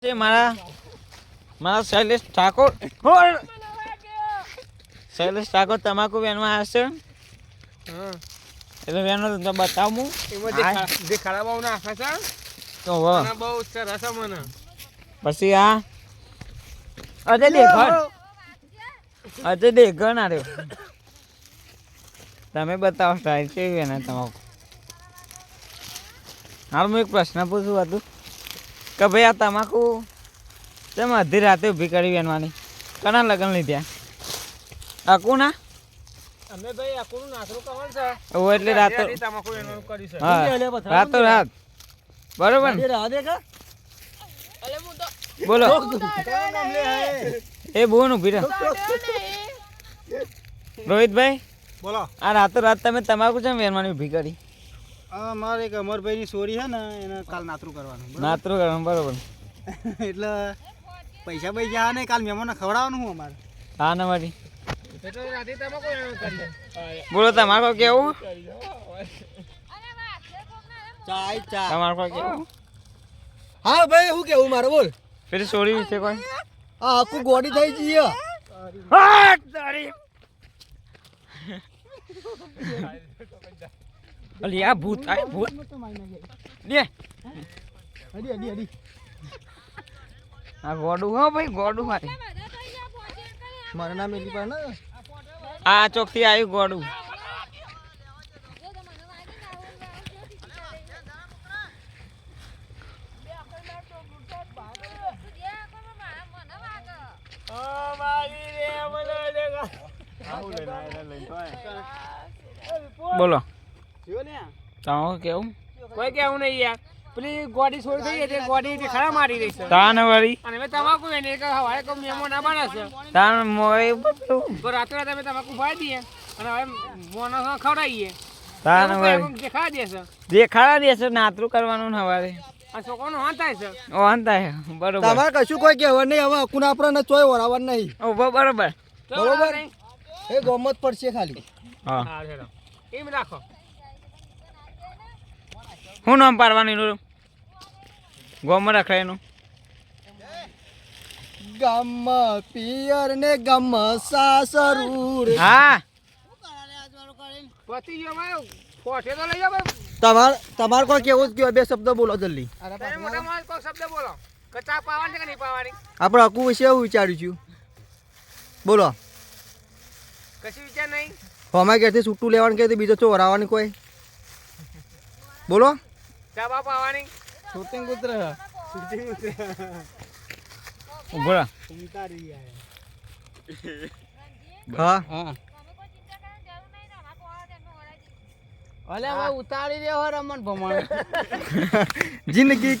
મારા શૈલેષ ઠાકોર તમાકુ વેનમાં આવશે એટલે વેનો તો બતાવું દેખાડા બહુ નાખે છે તો બહુ સરસ મને પછી આ અજય દેખર ના રહ્યો તમે બતાવો સ્ટાઈલ કેવી વેના તમાકુ હાલ હું એક પ્રશ્ન પૂછું હતું કે ભાઈ આ તમાકુ તમે અડધી રાતે ઊભી કરી વેનવાની કના લગ્ન લીધ્યા અકુ ના અમે ભાઈ આકુનું નાસરું કવલ છે ઓ એટલે રાતો તમાકુ વેનવાનું કરી છે હા રાતો રાત બરોબર ને બોલો એ બોન ઊભી રહો રોહિતભાઈ બોલો આ રાતો રાત તમે તમાકુ છે વેનવાની ઊભી કરી મારે એક અમરભાઈની સોરી છે ને એને કાલ નાતરું કરવાનું નાતરું કરવાનું બરોબર એટલે પૈસા પૈસા ને કાલ મહેમાનને ખવડાવવાનું હું અમારે હા ને મારી એટલે રાતે તમાકુ વેનવાનું કરી બોલો તમારે કેવું ચા તમારે કેવું હા ભાઈ શું કેવું મારે બોલ પેલી સોરી વિશે કોઈ આ આખું ગોડી થઈ જઈએ અલી આ ભૂત આ ભૂત દે અડી અડી અડી આ ગોડું હો ભાઈ ગોડું મારી મારું નામ એલી પર ને આ ચોકથી આવ્યું ગોડું બોલો તમે કેવું કોઈ કેવું નહીં યાર પેલી ગોડી છોડી થઈ એટલે ગોડી દેખાડા મારી રહી છે તાન વળી અને મેં તમાકુ વેને કે હવારે કોઈ મહેમાન ના બને છે તાન મોય તો રાતે રાતે અમે તમાકુ ભાઈ દઈએ અને હવે મોનો ખવડાવીએ તાન વળી દેખાડા દેશે દેખાડા દેશે નાતરું કરવાનું ને હવારે આ છોકરાનો હાથ થાય છે ઓ અંતા બરોબર તમારે કશું કોઈ કહેવા નહીં હવે અકુન આપણને ચોય વરાવવાનું નહીં ઓ બરોબર બરોબર એ ગમત પડશે ખાલી હા હા હેડો એમ રાખો શું નામ પાડવાનું એનું ગોમાં રખાય એનું ગમ પિયર ને ગમ સાસરુર હા પતિ ગયો ભાઈ પોઠે તો લઈ જાવ તમારે કોઈ કેવું જ કહેવાય બે શબ્દ બોલો જલ્દી તમે મોટા મોટા કોઈ શબ્દ બોલો કે ચા પાવાની છે કે નહીં પાવાની આપણે અકુ વિશે એવું વિચાર્યું છું બોલો કશું વિચાર નહીં અમારે ઘેરથી છૂટું લેવાનું કે બીજો ચો વરાવવાની કોઈ બોલો ચા બા પાવાની શૂટિંગ કૂતરે બોલો હા અલે ઉતારી રહ્યો રમણ ભમણ જિંદગી